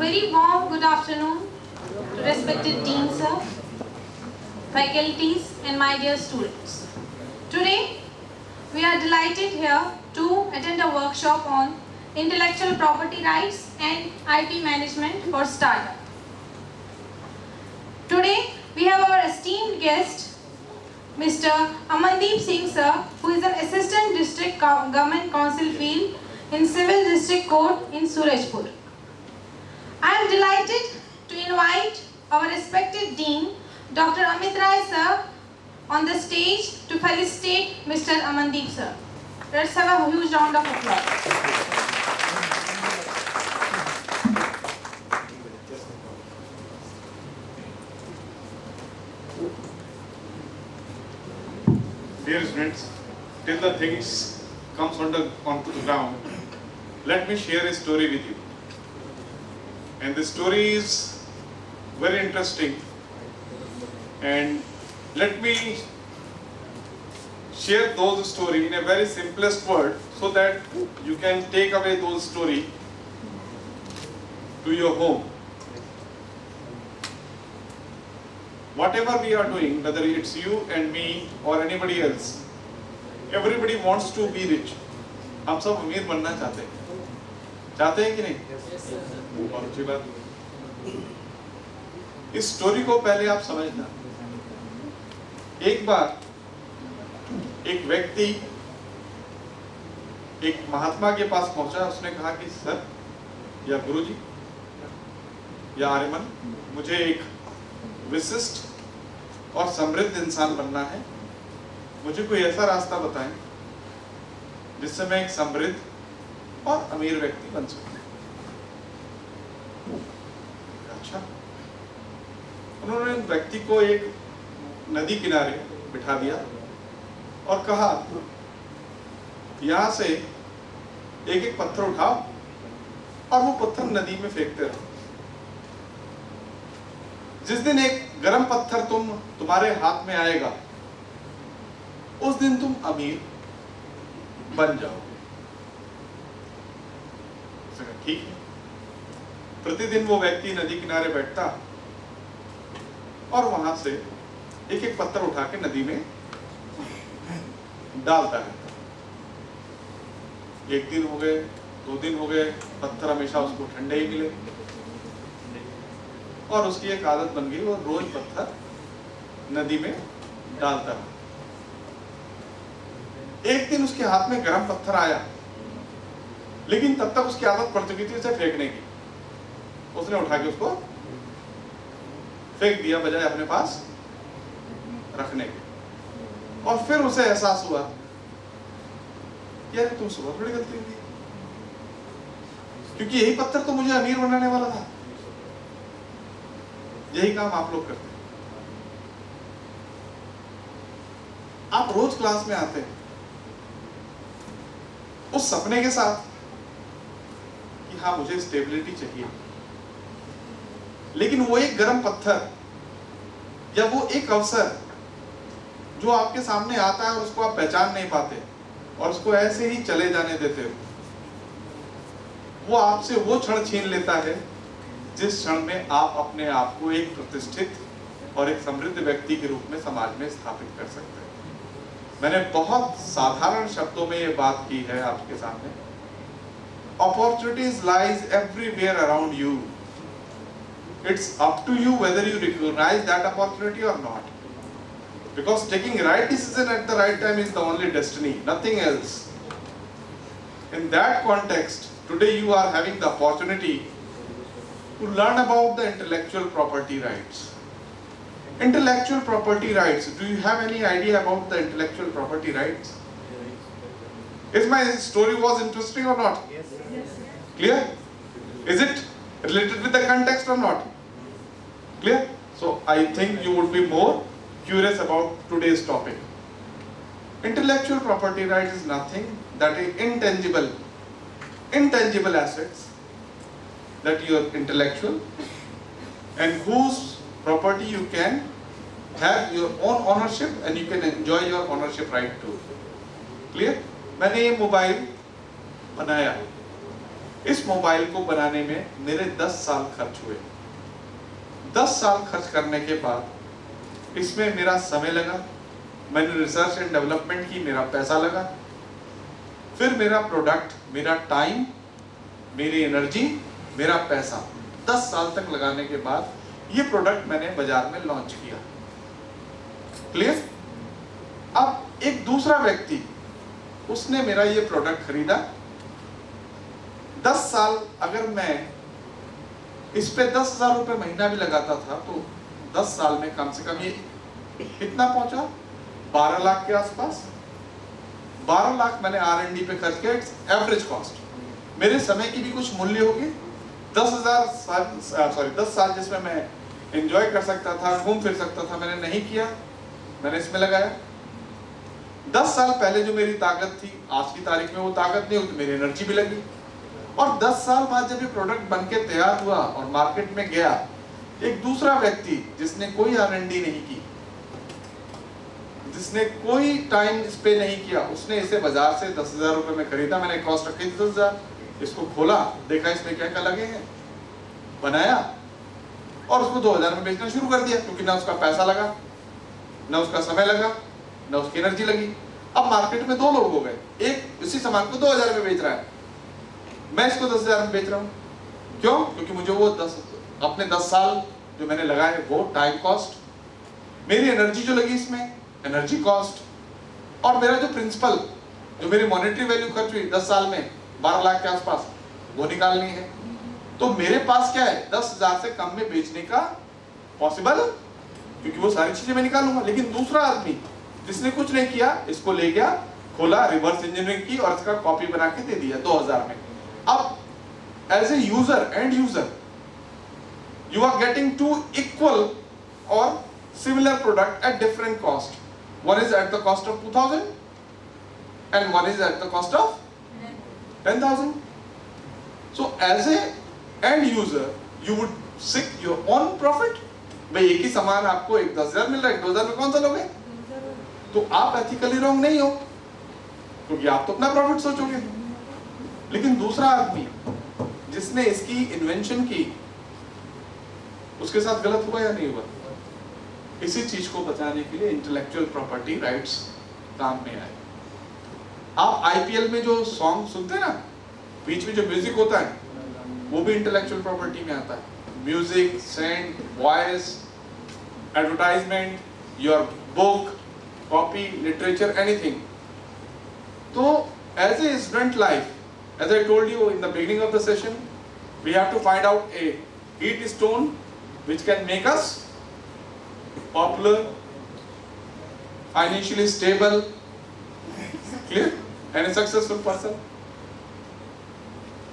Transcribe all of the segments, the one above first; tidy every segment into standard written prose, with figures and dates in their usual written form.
very warm good afternoon to respected Dean Sir, faculties and my dear students. Today, we are delighted here to attend a workshop on intellectual property rights and IP management for startup. Today, we have our esteemed guest, Mr. Amandeep Singh Sir, who is an Assistant District Government Council Field in Civil District Court in Surajpur. I am delighted to invite our respected Dean, Dr. Amit Rai Sir, on the stage to felicitate Mr. Amandeep Sir. Let's have a huge round of applause. Dear students, till the things comes onto the ground, let me share a story with you. And the story is very interesting. And let me share those story in a very simplest word so that you can take away those story to your home. Whatever we are doing, whether it's you and me or anybody else, everybody wants to be rich. हम सब अमीर बनना चाहते हैं कि नहीं? बहुत अच्छी बात। इस स्टोरी को पहले आप समझना। एक बार एक व्यक्ति एक महात्मा के पास पहुंचा, उसने कहा कि सर या गुरुजी या आर्यमन, मुझे एक विशिष्ट और समृद्ध इंसान बनना है, मुझे कोई ऐसा रास्ता बताएं जिससे मैं एक समृद्ध और अमीर व्यक्ति बन सकूं। अच्छा, उन्होंने व्यक्ति को एक नदी किनारे बिठा दिया और कहा, यहां से एक एक पत्थर उठाओ और वो पत्थर नदी में फेंकते रहो। जिस दिन एक गरम पत्थर तुम्हारे हाथ में आएगा, उस दिन तुम अमीर बन जाओगे। ठीक है। प्रतिदिन वो व्यक्ति नदी किनारे बैठता और वहां से एक एक पत्थर उठा के नदी में डालता रहता। एक दिन हो गए, 2 दिन हो गए, पत्थर हमेशा उसको ठंडे ही मिले और उसकी एक आदत बन गई, वो रोज पत्थर नदी में डालता रहा। एक दिन उसके हाथ में गर्म पत्थर आया, लेकिन तब तक उसकी आदत पड़ चुकी थी उसे फेंकने की। उसने उठा के उसको फेंक दिया बजाय अपने पास रखने के। और फिर उसे एहसास हुआ, यार तुम सुबह थोड़ी गलती हुई, क्योंकि यही पत्थर तो मुझे अमीर बनाने वाला था। यही काम आप लोग करते हैं। आप रोज क्लास में आते हैं उस सपने के साथ कि हाँ मुझे स्टेबिलिटी चाहिए, लेकिन वो एक गर्म पत्थर या वो एक अवसर जो आपके सामने आता है और उसको आप पहचान नहीं पाते और उसको ऐसे ही चले जाने देते हो, वो आपसे वो क्षण छीन लेता है जिस क्षण में आप अपने आप को एक प्रतिष्ठित और एक समृद्ध व्यक्ति के रूप में समाज में स्थापित कर सकते हैं। मैंने बहुत साधारण शब्दों में ये बात की है आपके सामने। Opportunities lies everywhere around you. It's up to you whether you recognize that opportunity or not. Because taking right decision at the right time is the only destiny, nothing else. In that context, today you are having the opportunity to learn about the intellectual property rights. Intellectual property rights. Do you have any idea about the intellectual property rights? Is my story was interesting or not? Yes. Clear? Is it related with the context or not? Clear? So I think you would be more curious about today's topic. Intellectual property rights is nothing that is intangible assets that you are intellectual and whose property you can have your own ownership and you can enjoy your ownership right too. Clear? मैंने ये mobile बनाया, इस mobile को बनाने में मेरे 10 साल खर्च हुए। 10 साल खर्च करने के बाद इसमें मेरा समय लगा, मैंने रिसर्च एंड डेवलपमेंट की, मेरा पैसा लगा, फिर मेरा प्रोडक्ट, मेरा टाइम, मेरी एनर्जी, मेरा पैसा 10 साल तक लगाने के बाद ये प्रोडक्ट मैंने बाजार में लॉन्च किया। क्लियर? अब एक दूसरा व्यक्ति, उसने मेरा ये प्रोडक्ट खरीदा। 10 साल अगर मैं इस पे 10,000 रुपए महीना भी लगाता था तो 10 साल में कम से कम ये कितना पहुंचा? 12 लाख के आसपास। 12 लाख मैंने R&D पे खर्च किया। It's average cost. मेरे समय की भी कुछ मूल्य होगी। 10 साल जिसमें मैं एंजॉय कर सकता था, घूम फिर सकता था, मैंने नहीं किया, मैंने इसमें लगाया। 10 साल पहले जो मेरी ताकत थी, आज की तारीख में वो ताकत नहीं होती, मेरी एनर्जी भी लगी। और 10 साल बाद जब ये प्रोडक्ट बन के तैयार हुआ और मार्केट में गया, एक दूसरा व्यक्ति जिसने कोई R&D नहीं की, जिसने कोई टाइम इस पे नहीं किया, उसने इसे बाजार से 10,000 रुपए में खरीदा। मैंने कॉस्ट रखी 10,000, इसको खोला, देखा इसमें क्या क्या लगे हैं, बनाया और उसको 2,000 में बेचना शुरू कर दिया, क्योंकि ना उसका पैसा लगा, ना उसका समय लगा, ना उसकी एनर्जी लगी। अब मार्केट में 2 लोग हो गए, एक इसी सामान को 2,000 में बेच रहा है, मैं इसको 10,000 में बेच रहा हूँ। क्यों? क्योंकि मुझे वो अपने 10 साल जो मैंने लगाए वो टाइम कॉस्ट, मेरी एनर्जी जो लगी इसमें एनर्जी कॉस्ट, और मेरा जो प्रिंसिपल, जो मेरी मॉनेटरी वैल्यू खर्च हुई 10 साल में 12 लाख के आसपास, वो निकालनी है। तो मेरे पास क्या है? 10,000 से कम में बेचने का पॉसिबल, क्योंकि वो सारी चीजें मैं निकालूंगा। लेकिन दूसरा आदमी जिसने कुछ नहीं किया, इसको ले गया, खोला, रिवर्स इंजीनियरिंग की और इसका कॉपी बना के दे दिया 2,000 में। अब as a user, end user, you are getting two equal or similar product at different cost. One is at the cost of 2,000 and one is at the cost of 10,000. So as a end user, you would seek your own profit. भाई एक ही सामान आपको एक 10,000 मिल रहा है, 2,000 में कौन सा लोगे? तो आप एथिकली रॉन्ग नहीं हो, क्योंकि आप तो अपना प्रॉफिट सोचोगे। लेकिन दूसरा आदमी जिसने इसकी इन्वेंशन की, उसके साथ गलत हुआ या नहीं हुआ? इसी चीज को बचाने के लिए इंटेलेक्चुअल प्रॉपर्टी राइट्स काम में आए। आप IPL में जो सॉन्ग सुनते हैं ना, बीच में जो म्यूजिक होता है, वो भी इंटेलेक्चुअल प्रॉपर्टी में आता है। Music, sound, voice, advertisement, your book, copy, literature, anything. तो as a student life, as I told you in the beginning of the session, we have to find out a heat stone which can make us popular, financially stable, clear, and a successful person.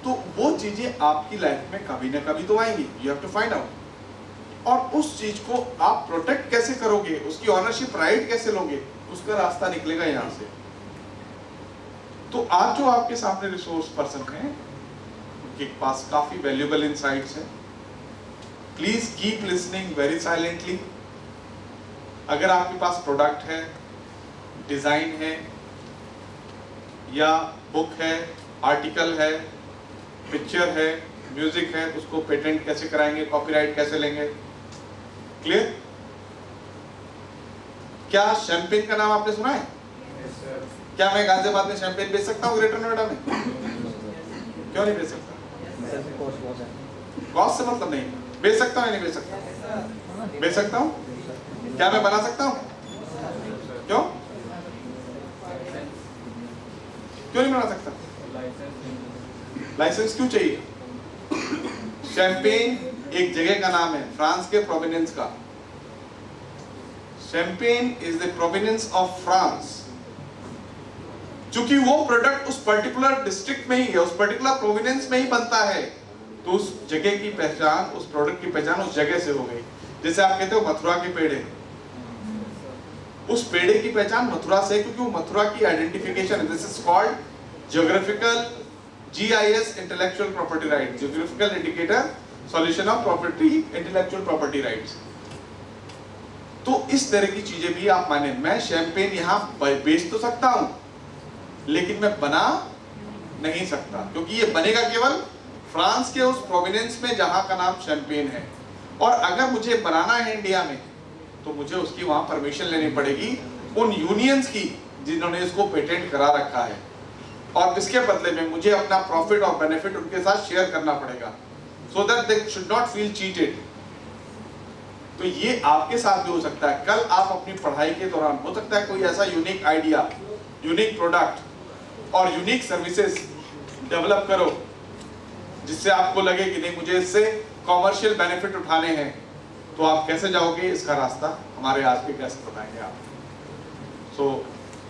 तो वो चीजें आपकी life में कभी ना कभी तो आएंगी, you have to find out. और उस चीज को आप प्रोटेक्ट कैसे करोगे, उसकी ऑनरशिप राइट कैसे लोगे, उसका रास्ता निकलेगा यहाँ से। तो आज जो आपके सामने रिसोर्स पर्सन हैं, उनके पास काफी वैल्यूएबल इनसाइट्स हैं। Please keep listening very silently. अगर आपके पास प्रोडक्ट है, डिजाइन है, या बुक है, आर्टिकल है, पिक्चर है, म्यूजिक है, उसको पेटेंट कैसे कराएंगे, कॉपीराइट कैसे लेंगे? क्लियर? क्या शैंपेन का नाम आपने सुना है? क्या मैं गाजियाबाद में शैंपेन बेच सकता हूँ ग्रेटर नोएडा में? क्यों नहीं बेच सकता? कॉस्ट से मतलब नहीं, बेच सकता हूँ या नहीं बेच सकता? बेच सकता हूँ। क्या मैं बना सकता हूँ? क्यों क्यों नहीं बना सकता? लाइसेंस क्यों चाहिए? शैंपेन एक जगह का नाम है, फ्रांस के प्रोविनेंस का। Champagne is the provenance of France. चूंकि वो प्रोडक्ट उस पर्टिकुलर डिस्ट्रिक्ट में ही है, उस पर्टिकुलर प्रोविनेंस में ही बनता है, तो उस जगह की पहचान, उस प्रोडक्ट की पहचान उस जगह से हो गई। जैसे आप कहते हो मथुरा के पेड़े, उस पेड़े की पहचान मथुरा से, क्योंकि वो मथुरा की आइडेंटिफिकेशन है। This is called geographical GIS intellectual property right, geographical indicator solution of property intellectual property rights. तो इस तरह की चीजें भी आप माने। मैं शैंपेन यहाँ बेच तो सकता हूं, लेकिन मैं बना नहीं सकता, क्योंकि ये बनेगा केवल फ्रांस के उस प्रोविनेंस में जहाँ का नाम शैंपेन है, और अगर मुझे बनाना है इंडिया में तो मुझे उसकी वहाँ परमिशन लेनी पड़ेगी उन यूनियंस की जिन्होंने इसको पेटेंट करा रखा है, और इसके बदले में मुझे अपना प्रॉफिट और बेनिफिट उनके साथ शेयर करना पड़ेगा, so that they should not feel cheated. तो ये आपके साथ भी हो सकता है। कल आप अपनी पढ़ाई के दौरान हो सकता है कोई ऐसा यूनिक आइडिया, यूनिक प्रोडक्ट और यूनिक सर्विसेज डेवलप करो जिससे आपको लगे कि नहीं मुझे इससे कॉमर्शियल बेनिफिट उठाने हैं। तो आप कैसे जाओगे, इसका रास्ता हमारे आज के गेस्ट बताएंगे आप। सो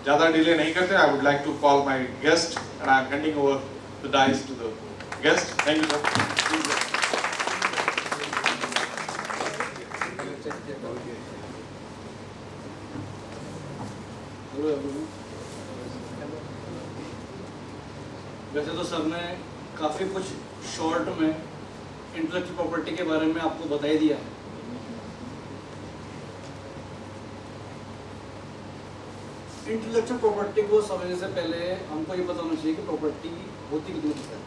ज़्यादा डिले नहीं करते, I would like to call my guest and I am handing over the dais to the guest. Thank you sir. वैसे तो सर ने काफ़ी कुछ शॉर्ट में इंटेलेक्चुअल प्रॉपर्टी के बारे में आपको बता ही दिया है। इंटेलेक्चुअल प्रॉपर्टी को समझने से पहले हमको ये पता होना चाहिए कि प्रॉपर्टी होती कितनी है।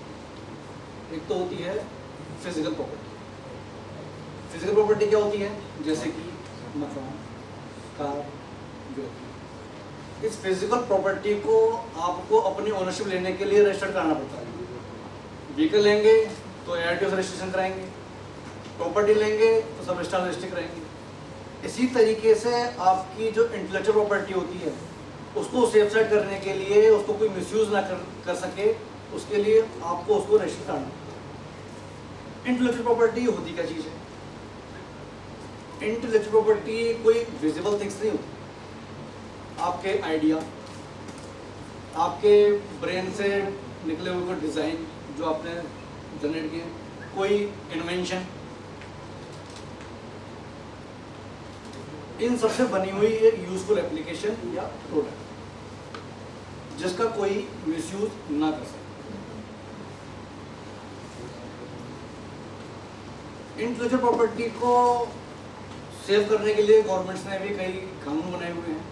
एक तो होती है फिजिकल प्रॉपर्टी। फिजिकल प्रॉपर्टी क्या होती है? जैसे कि मकान, कार, व्हीकल। इस फिजिकल प्रॉपर्टी को आपको अपनी ओनरशिप लेने के लिए रजिस्टर कराना पड़ता है। व्हीकल लेंगे तो ARTO से रजिस्ट्रेशन कराएंगे, प्रॉपर्टी लेंगे तो सब रजिस्ट्रार रजिस्ट्री कराएंगे। इसी तरीके से आपकी जो इंटेलेक्चुअल प्रॉपर्टी होती है उसको सेफ साइड करने के लिए, उसको कोई मिसयूज ना कर सके, उसके लिए आपको उसको रजिस्टर कराना पड़ता है। इंटेलेक्चुअल प्रॉपर्टी होती क्या चीज़ है? इंटेलेक्चुअल प्रॉपर्टी कोई विजिबल थिंग्स नहीं होती। आपके आइडिया, आपके ब्रेन से निकले हुए कोई डिज़ाइन जो आपने जनरेट किए, कोई इन्वेंशन, इन सबसे बनी हुई एक यूजफुल एप्लीकेशन या प्रोडक्ट जिसका कोई मिसयूज ना कर सके। इंटेलेक्चुअल प्रॉपर्टी को सेव करने के लिए गवर्नमेंट्स ने भी कई कानून बनाए हुए हैं।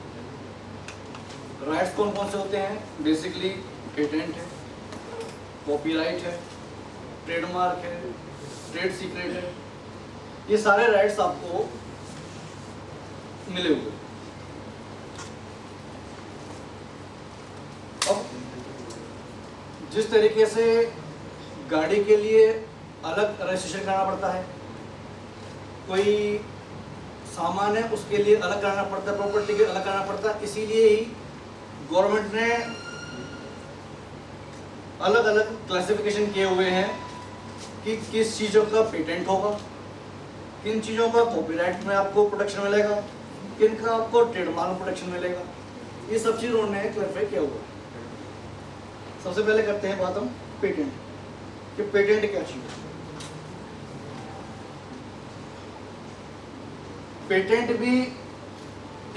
राइट्स कौन कौन से होते हैं? बेसिकली पेटेंट है, कॉपीराइट है, ट्रेडमार्क है, ट्रेड सीक्रेट है। ये सारे राइट्स आपको मिले हुए। अब जिस तरीके से गाड़ी के लिए अलग रजिस्ट्रेशन कराना पड़ता है, कोई सामान है उसके लिए अलग कराना पड़ता है, प्रॉपर्टी के अलग कराना पड़ता है, इसीलिए ही गवर्नमेंट ने अलग अलग क्लासिफिकेशन किए हुए हैं कि किस चीज़ों का पेटेंट होगा, किन चीज़ों का कॉपीराइट में आपको प्रोटेक्शन मिलेगा, किन का आपको ट्रेडमार्क प्रोटेक्शन मिलेगा। ये सब चीज़ उन्होंने क्लैरिफाई किया हुआ। सबसे पहले करते हैं बात हम पेटेंट कि पेटेंट क्या चीज़ है। पेटेंट भी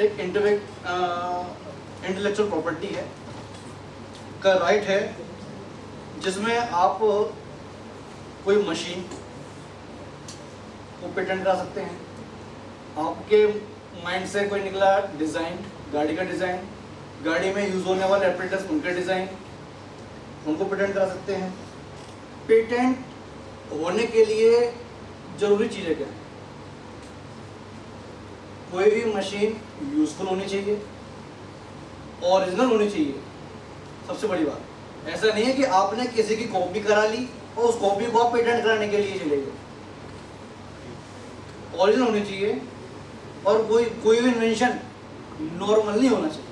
एक इंटेलेक्चुअल प्रॉपर्टी है का राइट है जिसमें आप कोई मशीन को पेटेंट करा सकते हैं। आपके माइंड से कोई निकला डिज़ाइन, गाड़ी का डिज़ाइन, गाड़ी में यूज़ होने वाले एपरेटस उनके डिज़ाइन, उनको पेटेंट करा सकते हैं। पेटेंट होने के लिए ज़रूरी चीज़ें क्या है? कोई भी मशीन यूज़फुल होनी चाहिए, ओरिजिनल होनी चाहिए। सबसे बड़ी बात ऐसा नहीं है कि आपने किसी की कॉपी करा ली और उस कॉपी को आप पेटेंट कराने के लिए चले गए। ओरिजिनल होनी चाहिए और कोई भी इन्वेंशन नॉर्मल नहीं होना चाहिए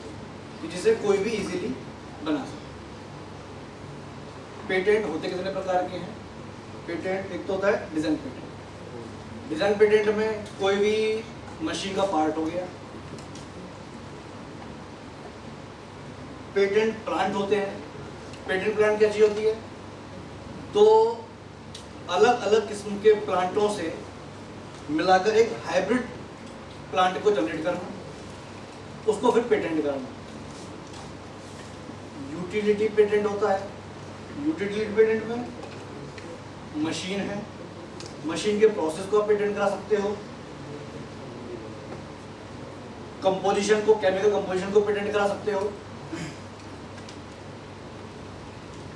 कि जिसे कोई भी इजीली बना सके। पेटेंट होते कितने प्रकार के हैं? पेटेंट एक तो होता है डिज़ाइन पेटेंट। डिज़ाइन पेटेंट में कोई भी मशीन का पार्ट हो गया। पेटेंट प्लांट होते हैं। पेटेंट प्लांट क्या चीज़ होती है? तो अलग अलग किस्म के प्लांटों से मिलाकर एक हाइब्रिड प्लांट को जनरेट करना, उसको फिर पेटेंट करना। यूटिलिटी पेटेंट होता है। यूटिलिटी पेटेंट में मशीन है, मशीन के प्रोसेस को आप पेटेंट करा सकते हो। कंपोजिशन को, केमिकल कंपोजिशन को पेटेंट करा सकते हो।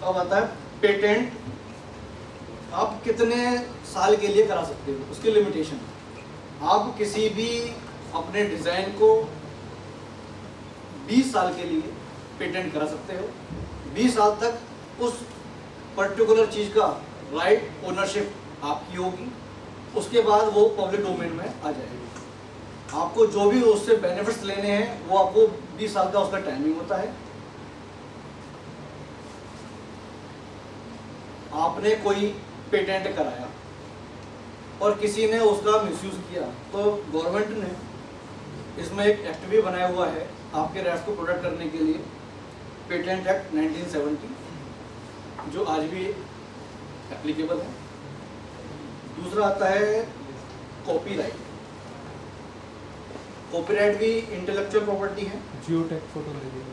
अब आता है पेटेंट आप कितने साल के लिए करा सकते हो, उसकी लिमिटेशन। आप किसी भी अपने डिज़ाइन को 20 साल के लिए पेटेंट करा सकते हो। 20 साल तक उस पर्टिकुलर चीज़ का राइट ओनरशिप आपकी होगी। उसके बाद वो पब्लिक डोमेन में आ जाएगी। आपको जो भी उससे बेनिफिट्स लेने हैं वो आपको 20 साल का उसका टाइमिंग होता है। आपने कोई पेटेंट कराया और किसी ने उसका मिसयूज किया, तो गवर्नमेंट ने इसमें एक एक्ट भी बनाया हुआ है आपके राइट्स को प्रोटेक्ट करने के लिए, पेटेंट एक्ट 1970, जो आज भी एप्लीकेबल है। दूसरा आता है कॉपीराइट। कॉपीराइट भी इंटेलेक्चुअल प्रॉपर्टी है। जियोटेक फोटो लगेगा।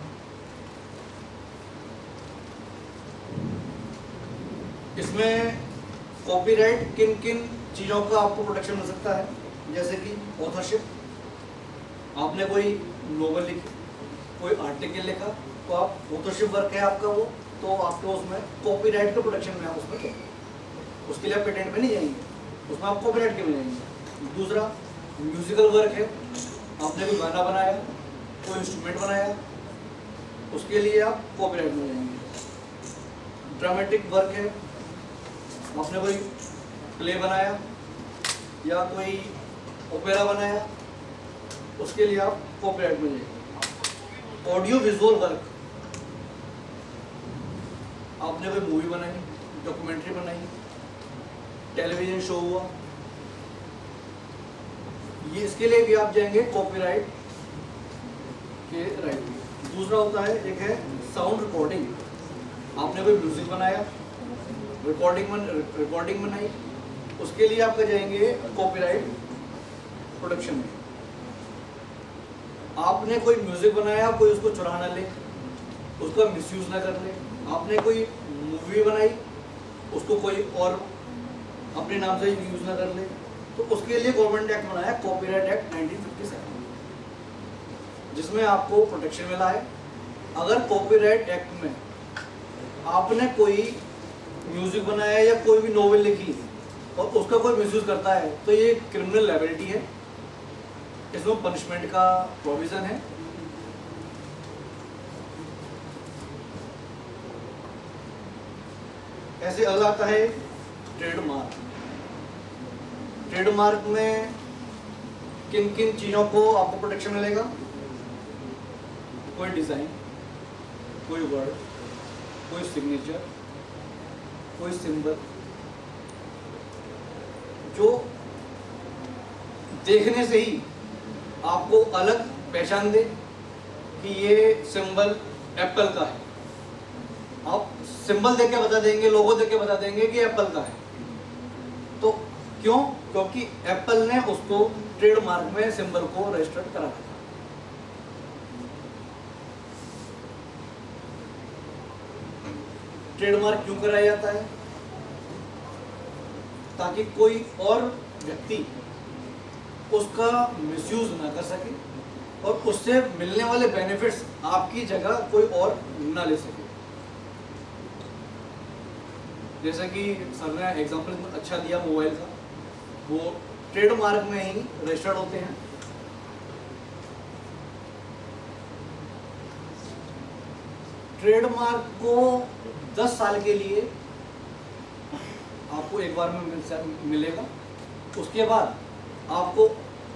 इसमें कॉपीराइट किन किन चीज़ों का आपको प्रोटेक्शन मिल सकता है, जैसे कि ऑथरशिप। आपने कोई नोवेल लिखी, कोई आर्टिकल लिखा, तो आप ऑथरशिप वर्क है आपका वो, तो आपको उसमें कॉपीराइट के प्रोटेक्शन में आप उसमें जाएंगे। उसके लिए आप पेटेंट में नहीं जाएंगे, उसमें आप कॉपीराइट के में जाएंगे। दूसरा म्यूजिकल वर्क है, आपने कोई गाना बनाया, कोई इंस्ट्रूमेंट बनाया, उसके लिए आप कॉपीराइट में जाएंगे। ड्रामेटिक वर्क है, आपने कोई प्ले बनाया या कोई ओपेरा बनाया, उसके लिए आप कॉपीराइट में जाएंगे। ऑडियो विजुअल वर्क, आपने कोई मूवी बनाई, डॉक्यूमेंट्री बनाई, टेलीविजन शो हुआ, ये इसके लिए भी आप जाएंगे कॉपीराइट के राइट में। दूसरा होता है, एक है साउंड रिकॉर्डिंग। आपने कोई म्यूजिक बनाया, रिकॉर्डिंग बनाई, उसके लिए आपका जाएंगे कॉपीराइट प्रोटेक्शन में। आपने कोई म्यूजिक बनाया, कोई उसको चुरा ना ले, उसका मिसयूज ना कर ले। आपने कोई मूवी बनाई, उसको कोई और अपने नाम से यूज ना कर ले, तो उसके लिए गवर्नमेंट एक्ट बनाया, कॉपीराइट एक्ट 1957, जिसमें आपको प्रोटेक्शन मिला है। अगर कॉपीराइट एक्ट में आपने कोई म्यूजिक बनाया या कोई भी नोवेल लिखी और उसका कोई मिसयूज करता है, तो ये क्रिमिनल लायबिलिटी है। इसमें पनिशमेंट का प्रोविजन है। ऐसे अगला आता है ट्रेडमार्क। ट्रेडमार्क में किन किन चीज़ों को आपको प्रोटेक्शन मिलेगा? कोई डिज़ाइन, कोई वर्ड, कोई सिग्नेचर, कोई सिंबल, जो देखने से ही आपको अलग पहचान दे कि ये सिंबल एप्पल का है। आप सिंबल देख के बता देंगे, लोगो देख के बता देंगे कि एप्पल का है। तो क्यों? क्योंकि एप्पल ने उसको ट्रेडमार्क में सिंबल को रजिस्टर्ड करा था। ट्रेडमार्क क्यों कराया जाता है? ताकि कोई और व्यक्ति उसका मिसयूज ना कर सके और उससे मिलने वाले बेनिफिट्स आपकी जगह कोई और ना ले सके। जैसे कि सर ने एग्जांपल अच्छा दिया मोबाइल का, वो ट्रेडमार्क में ही रजिस्टर्ड होते हैं। ट्रेडमार्क को 10 साल के लिए आपको एक बार में मिलेगा। उसके बाद आपको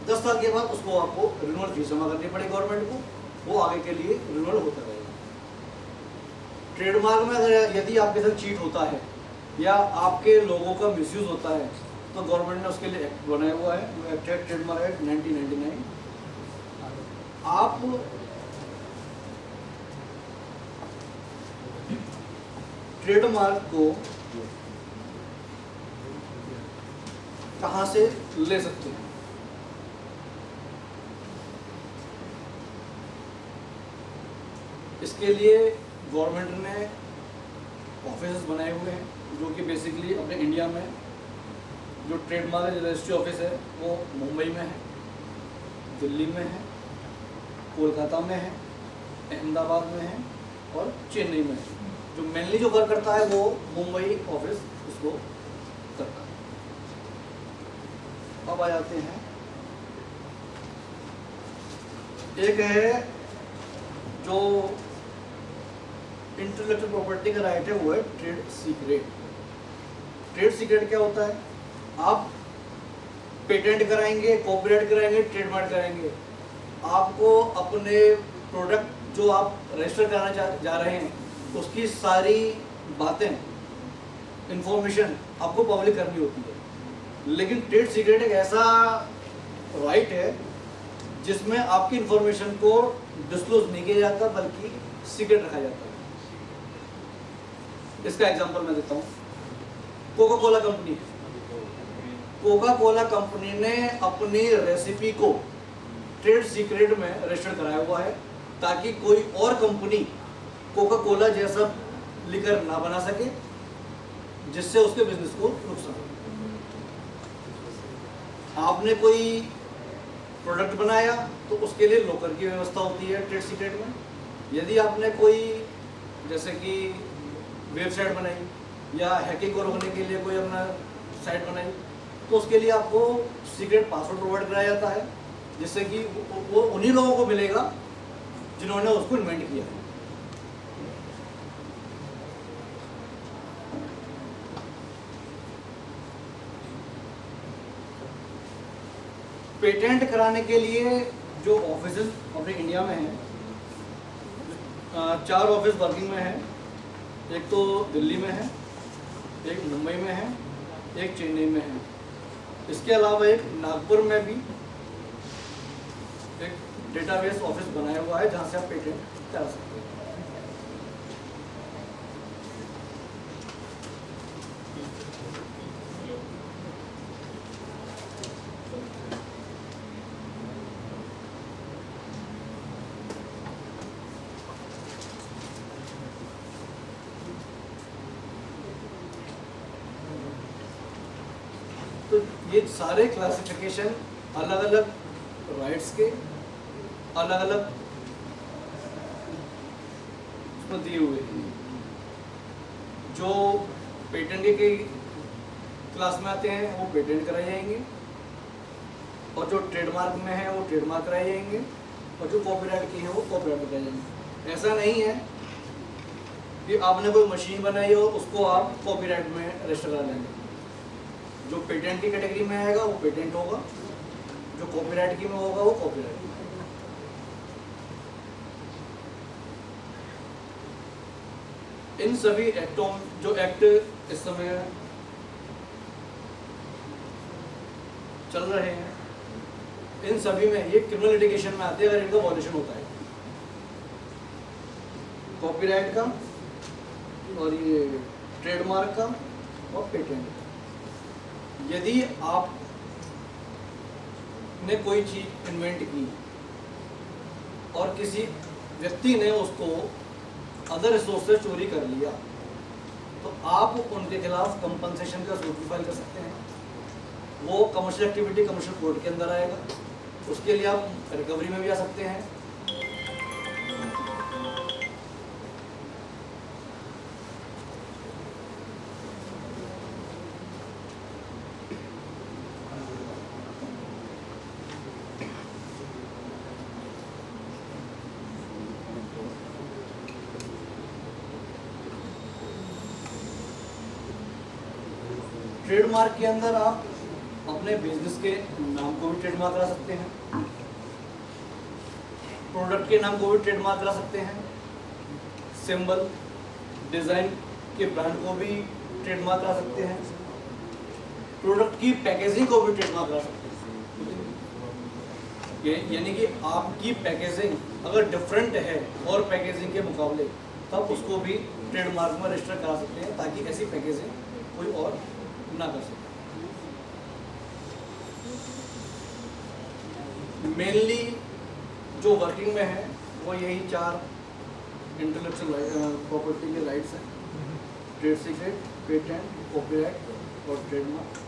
10 साल के बाद उसको आपको रिन्यूअल फीस जमा करनी पड़ेगी गवर्नमेंट को, वो आगे के लिए रिन्यूअल होता रहेगा। ट्रेडमार्क में अगर यदि आपके साथ चीट होता है या आपके लोगों का मिसयूज होता है, तो गवर्नमेंट ने उसके लिए एक्ट बनाया हुआ है, वो एक्ट है ट्रेडमार्क एक्ट 1999। आप ट्रेडमार्क को कहाँ से ले सकते हैं? इसके लिए गवर्नमेंट ने ऑफिस बनाए हुए हैं, जो कि बेसिकली अपने इंडिया में जो ट्रेडमार्क रजिस्ट्री ऑफिस है वो मुंबई में है, दिल्ली में है, कोलकाता में है, अहमदाबाद में है और चेन्नई में है। जो मेनली जो वर्क करता है वो मुंबई ऑफिस इसको अब आ जाते हैं, एक है जो इंटेलेक्चुअल प्रॉपर्टी का राइट है, वो है ट्रेड सीक्रेट। ट्रेड सीक्रेट क्या होता है? आप पेटेंट कराएंगे, कॉपीराइट कराएंगे, ट्रेडमार्क कराएंगे, आपको अपने प्रोडक्ट जो आप रजिस्टर कराना जा रहे हैं उसकी सारी बातें, इंफॉर्मेशन आपको पब्लिक करनी होती है। लेकिन ट्रेड सीक्रेट एक ऐसा राइट है जिसमें आपकी इंफॉर्मेशन को डिस्क्लोज नहीं किया जाता बल्कि सीक्रेट रखा जाता है। इसका एग्जांपल मैं देता हूँ। Coca Cola company, Coca Cola company ने अपनी रेसिपी को ट्रेड सीक्रेट में रजिस्टर कराया हुआ है ताकि कोई और कंपनी कोका कोला जैसा लिकर ना बना सके जिससे उसके बिजनेस को नुकसान हो। आपने कोई प्रोडक्ट बनाया तो उसके लिए लॉकर की व्यवस्था होती है ट्रेड सीक्रेट में। यदि आपने कोई जैसे कि वेबसाइट बनाई या हैकिंग को रोकने के लिए कोई अपना साइट बनाई तो उसके लिए आपको सीक्रेट पासवर्ड प्रोवाइड कराया जाता है जिससे कि वो उन्हीं लोगों को मिलेगा जिन्होंने उसको इन्वेंट किया। पेटेंट कराने के लिए जो ऑफिस अपने इंडिया में हैं, 4 ऑफिस वर्किंग में हैं। एक तो दिल्ली में है, एक मुंबई में है, एक चेन्नई में है। इसके अलावा एक नागपुर में भी एक डेटाबेस ऑफिस बनाया हुआ है जहां से आप पेटेंट करा सकते हैं। तो ये सारे क्लासिफिकेशन अलग अलग राइट्स के अलग अलग उसमें दिए हुए हैं। जो पेटेंट के क्लास में आते हैं वो पेटेंट कराए जाएंगे और जो ट्रेडमार्क में है वो ट्रेडमार्क कराए जाएंगे और जो कॉपीराइट की है वो कॉपीराइट कराए जाएंगे। ऐसा नहीं है कि आपने कोई मशीन बनाई हो उसको आप कॉपीराइट में रजिस्टर करा लेंगे। जो पेटेंट की कैटेगरी में आएगा वो पेटेंट होगा, जो कॉपीराइट की में होगा वो कॉपीराइट। इन सभी एक्टों जो एक्ट इस समय चल रहे हैं इन सभी में ये क्रिमिनल लिटिगेशन में आते हैं अगर इनका वॉल्यूशन होता है। कॉपीराइट का और ये ट्रेडमार्क का और पेटेंट का। यदि आपने कोई चीज इन्वेंट की और किसी व्यक्ति ने उसको अदर रिसोर्स से चोरी कर लिया तो आप उनके खिलाफ कंपनसेशन का सूट फाइल कर सकते हैं। वो कमर्शियल एक्टिविटी कमर्शियल कोर्ट के अंदर आएगा। उसके लिए आप रिकवरी में भी आ सकते हैं। ट्रेडमार्क के अंदर आप अपने बिजनेस के नाम को भी ट्रेडमार्क करा सकते हैं, प्रोडक्ट के नाम को भी ट्रेडमार्क करा सकते हैं, सिंबल डिजाइन के ब्रांड को भी ट्रेडमार्क करा सकते हैं, प्रोडक्ट की पैकेजिंग को भी ट्रेडमार्क करा सकते हैं। यानी कि आपकी पैकेजिंग अगर डिफरेंट है और पैकेजिंग के मुकाबले तब उसको भी ट्रेडमार्क में रजिस्टर करा सकते हैं ताकि ऐसी पैकेजिंग कोई और ना कर सके। मेनली जो वर्किंग में है वो यही 4 इंटेलेक्चुअल प्रॉपर्टी के राइट्स हैं: ट्रेड सीक्रेट, पेटेंट, कॉपीराइट और trademark.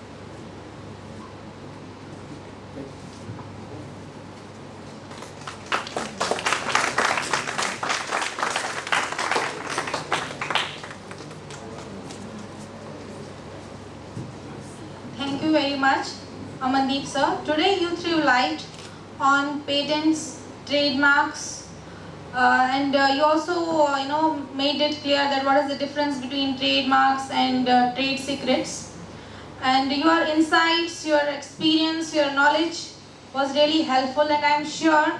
Thank you very much, Amandeep sir. Today you threw light on patents, trademarks, and you also made it clear that what is the difference between trademarks and trade secrets. And your insights, your experience, your knowledge was really helpful, and I am sure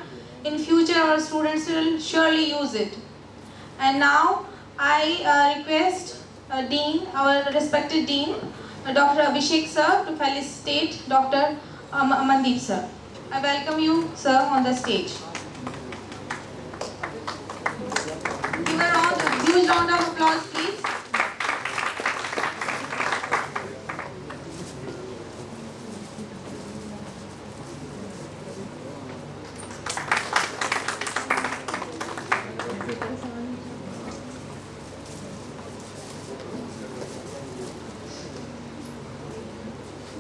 in future our students will surely use it. And now I request Dean, our respected Dean, Dr. Abhishek sir, to felicitate Dr. Amandeep sir. I welcome you, sir, on the stage. Give a huge round of applause, please.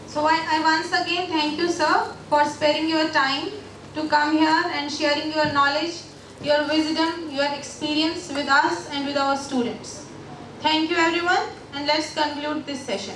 So I once again thank you, sir, for sparing your time to come here and sharing your knowledge, your wisdom, your experience with us and with our students. Thank you everyone, and let's conclude this session.